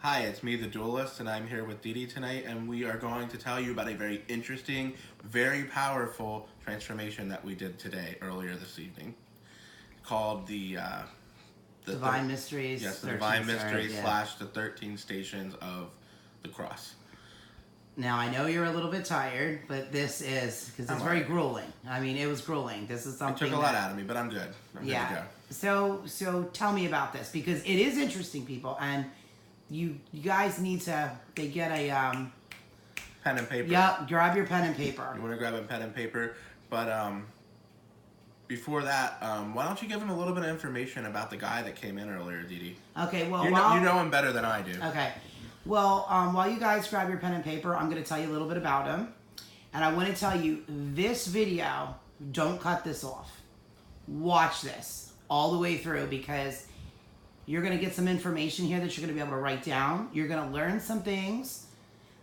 Hi, it's me, the Duelist, and I'm here with Dee Dee tonight, and we are going to tell you about a very interesting, very powerful transformation that we did today, earlier this evening, called Divine Mysteries. yes, the 13 Divine Stars, Mystery yeah. slash the 13 Stations of the Cross. Now I know you're a little bit tired, but this is because it's I'm very alright. grueling. I mean, it was grueling. This is It something took a lot out of me, but I'm good. I'm good to yeah. go. So tell me about this because it is interesting, people, and you guys need to. They get a Pen and paper. yeah. Grab your pen and paper. You want to grab a pen and paper, but before that, why don't you give him a little bit of information about the guy that came in earlier, Dee Dee? Okay. Well, You know him better than I do. Okay. Well, while you guys grab your pen and paper, I'm going to tell you a little bit about him. And I want to tell you, this video, don't cut this off. Watch this all the way through because you're going to get some information here that you're going to be able to write down. You're going to learn some things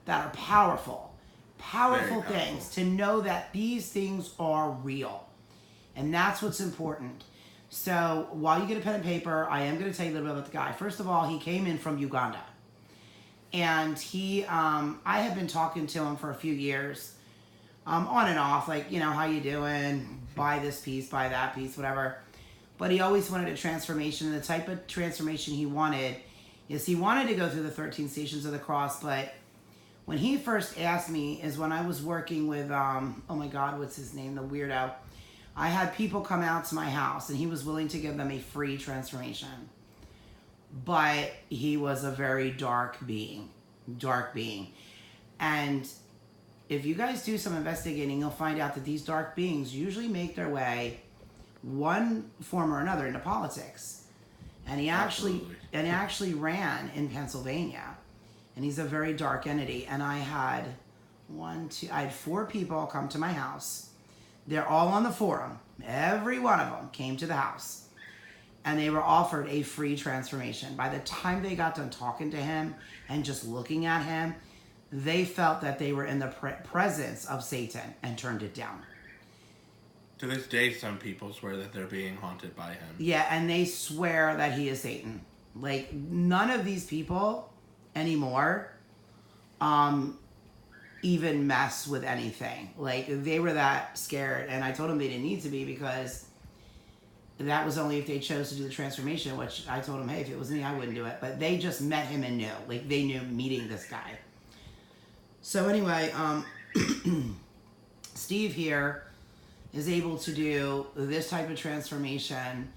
that are powerful. Powerful Very powerful. things to know that these things are real. And that's what's important. So while you get a pen and paper, I am going to tell you a little bit about the guy. First of all, he came in from Uganda. And I have been talking to him for a few years, on and off, like, you know, how you doing? Buy this piece, buy that piece, whatever. But he always wanted a transformation. And the type of transformation he wanted is he wanted to go through the 13 Stations of the Cross. But when he first asked me is when I was working with, oh my God, what's his name? The weirdo. I had people come out to my house and he was willing to give them a free transformation. But he was a very dark being. And if you guys do some investigating, you'll find out that these dark beings usually make their way, one form or another, into politics. And he actually ran in Pennsylvania. And he's a very dark entity. And I had I had 4 people come to my house. They're all on the forum. Every one of them came to the house. And they were offered a free transformation. By the time they got done talking to him and just looking at him, they felt that they were in the presence of Satan and turned it down. To this day, some people swear that they're being haunted by him. Yeah, and they swear that he is Satan. Like, none of these people anymore even mess with anything. Like, they were that scared. And I told them they didn't need to be because that was only if they chose to do the transformation, which I told them, hey, if it was me, I wouldn't do it. But they just met him and knew. Like, they knew meeting this guy. So anyway, Steve here is able to do this type of transformation.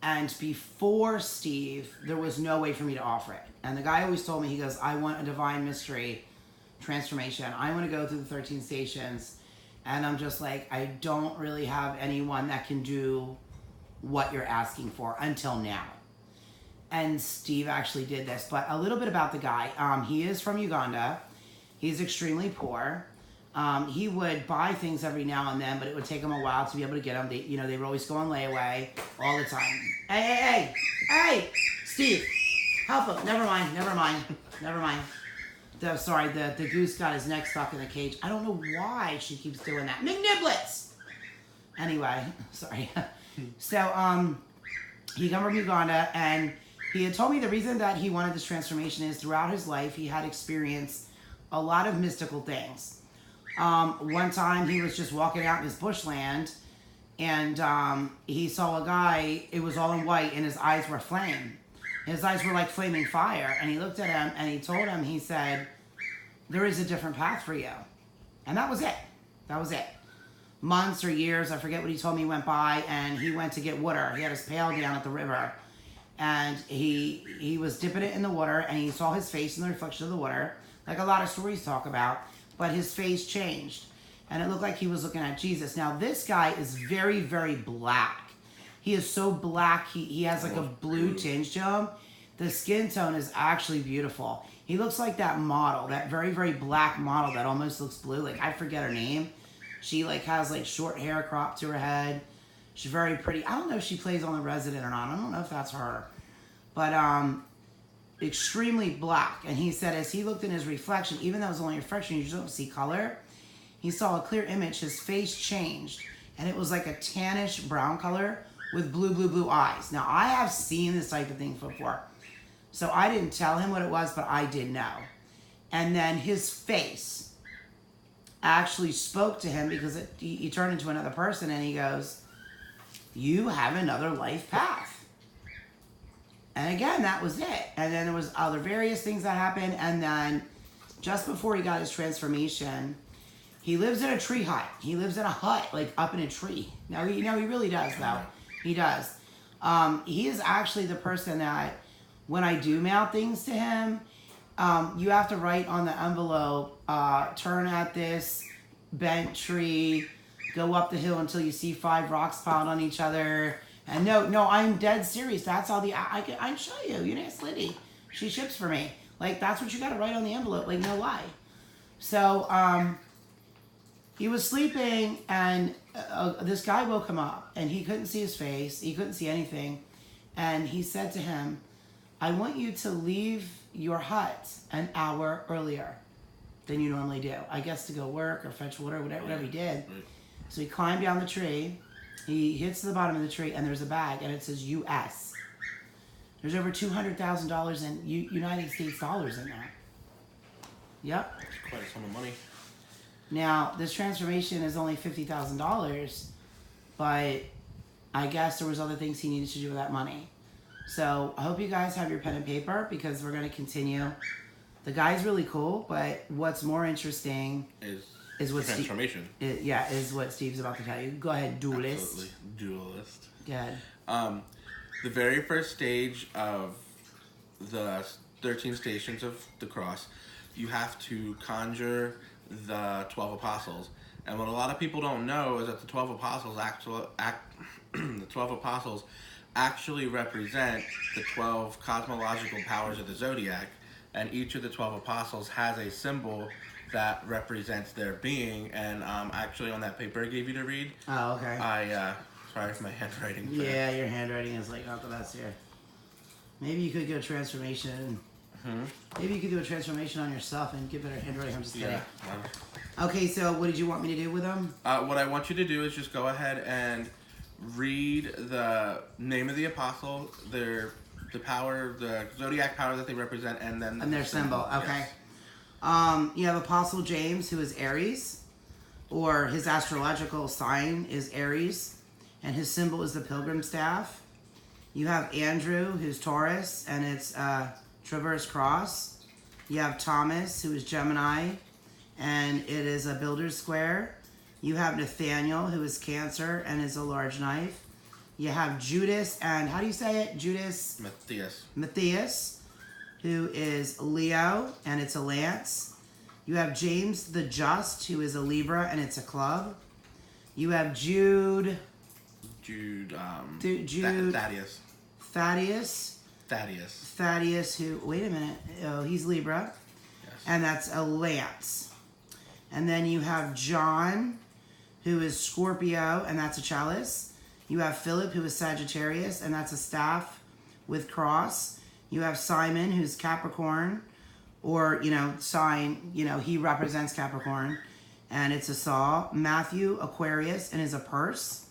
And before Steve, there was no way for me to offer it. And the guy always told me, he goes, I want a divine mystery transformation. I want to go through the 13 stations. And I'm just like, I don't really have anyone that can do what you're asking for until now. And Steve actually did this. But a little bit about the guy. He is from Uganda. He's extremely poor. He would buy things every now and then, but it would take him a while to be able to get them. They would always go on layaway all the time. Hey, Steve, help him. Never mind. The goose got his neck stuck in the cage. I don't know why she keeps doing that. McNiblets! Anyway, sorry. So, he come from Uganda, and he had told me the reason that he wanted this transformation is throughout his life, he had experienced a lot of mystical things. One time, he was just walking out in his bushland, and he saw a guy, it was all in white, and his eyes were flame. His eyes were like flaming fire, and he looked at him, and he told him, he said, there is a different path for you. And that was it. Months or years, I forget what he told me, went by, and he went to get water. He had his pail down at the river, and he was dipping it in the water, and he saw his face in the reflection of the water, like a lot of stories talk about, but his face changed, and it looked like he was looking at Jesus. Now, this guy is very, very black. He is so black, he has like a blue tinge to him. The skin tone is actually beautiful. He looks like that model, that very, very black model that almost looks blue. Like, I forget her name. She like has like short hair cropped to her head. She's very pretty. I don't know if she plays on The Resident or not. I don't know if that's her. But extremely black. And he said as he looked in his reflection, even though it was only a reflection, you just don't see color. He saw a clear image. His face changed. And it was like a tannish brown color with blue eyes. Now, I have seen this type of thing before. So I didn't tell him what it was, but I did know. And then his face actually spoke to him because he turned into another person, and he goes, "You have another life path." And again, that was it. And then there was other various things that happened. And then just before he got his transformation, he lives in a tree hut. He lives in a hut, like up in a tree. Now, he really does, though. He does. He is actually the person that, when I do mail things to him, you have to write on the envelope, turn at this bent tree, go up the hill until you see 5 rocks piled on each other. And no, I'm dead serious. That's all I can show you. You know, it's Liddy. She ships for me. Like, that's what you got to write on the envelope. Like, no lie. So, he was sleeping, and this guy woke him up, and he couldn't see his face. He couldn't see anything. And he said to him, "I want you to leave your hut an hour earlier than you normally do. I guess to go work or fetch water, whatever he did." So he climbed down the tree. He hits the bottom of the tree, and there's a bag, and it says U.S. There's over $200,000 in United States dollars in there. Yep. That's quite a sum of money. Now, this transformation is only $50,000, but I guess there was other things he needed to do with that money. So I hope you guys have your pen and paper, because we're going to continue. The guy's really cool, but what's more interesting is what transformation. Is what Steve's about to tell you. Go ahead, duelist. Absolutely. Duelist. Go ahead. The very first stage of the 13 stations of the cross, you have to conjure the 12 apostles. And what a lot of people don't know is that the 12 apostles actually represent the 12 cosmological powers of the zodiac, and each of the 12 apostles has a symbol that represents their being. And actually on that paper I gave you to read, Oh, okay. Sorry for my handwriting. Yeah, your handwriting is like not the best here. Maybe you could go transformation. Maybe you could do a transformation on yourself and get better handwriting. I'm just kidding. Yeah. Okay, so what did you want me to do with them? What I want you to do is just go ahead and read the name of the apostle, the power, the zodiac power that they represent, and then their symbol. Okay. Yes. You have Apostle James, who is Aries, or his astrological sign is Aries, and his symbol is the pilgrim staff. You have Andrew, who's Taurus, and it's Traverse Cross. You have Thomas, who is Gemini, and it is a builder's square. You have Nathaniel, who is Cancer, and is a large knife. You have Judas, and how do you say it? Judas? Matthias, who is Leo, and it's a lance. You have James the Just, who is a Libra, and it's a club. You have Jude. Thaddeus, who, wait a minute, oh, he's Libra. Yes. And that's a lance. And then you have John, who is Scorpio, and that's a chalice. You have Philip, who is Sagittarius, and that's a staff with cross. You have Simon, who's Capricorn, or, sign, he represents Capricorn, and it's a saw. Matthew, Aquarius, and is a purse.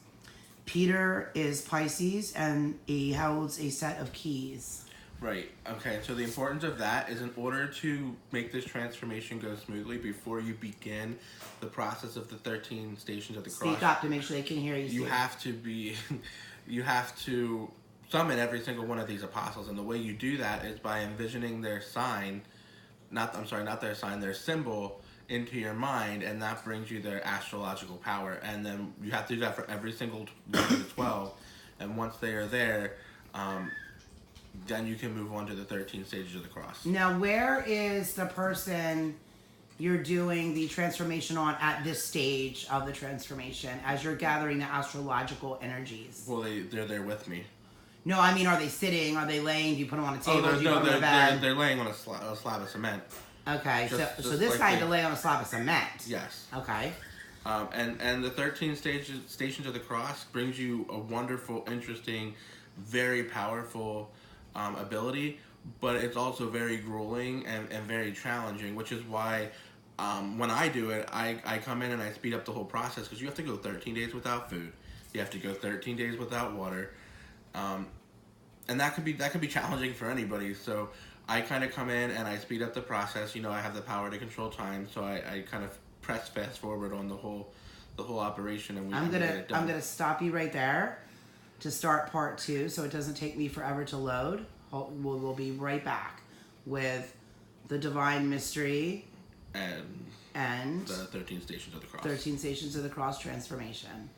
Peter is Pisces, and he holds a set of keys. Right. Okay. So the importance of that is, in order to make this transformation go smoothly, before you begin the process of the 13 stations of the cross, speak up to make sure they can hear you. You have to summon every single one of these apostles, and the way you do that is by envisioning their sign, their symbol into your mind, and that brings you their astrological power. And then you have to do that for every single one of the 12. And once they are there, then you can move on to the 13 stages of the cross. Now, where is the person you're doing the transformation on at this stage of the transformation, as you're gathering the astrological energies? Well, they're there with me. No, I mean, are they sitting? Are they laying? Do you put them on a table? Do you put them on a bed? They're laying on a slab of cement. Okay, so this guy had to lay on a slab of cement. Yes. Okay. And the 13 stations of the cross brings you a wonderful, interesting, very powerful ability, but it's also very grueling and very challenging, which is why when I do it, I come in and I speed up the whole process, because you have to go 13 days without food. You have to go 13 days without water. and that could be challenging for anybody. So I kind of come in and I speed up the process. You know, I have the power to control time, so I kind of press fast forward on the whole operation, and I'm get gonna it done. I'm gonna stop you right there to start part 2, so it doesn't take me forever to load. We'll be right back with the Divine Mystery and and the 13 Stations of the Cross. 13 Stations of the Cross transformation.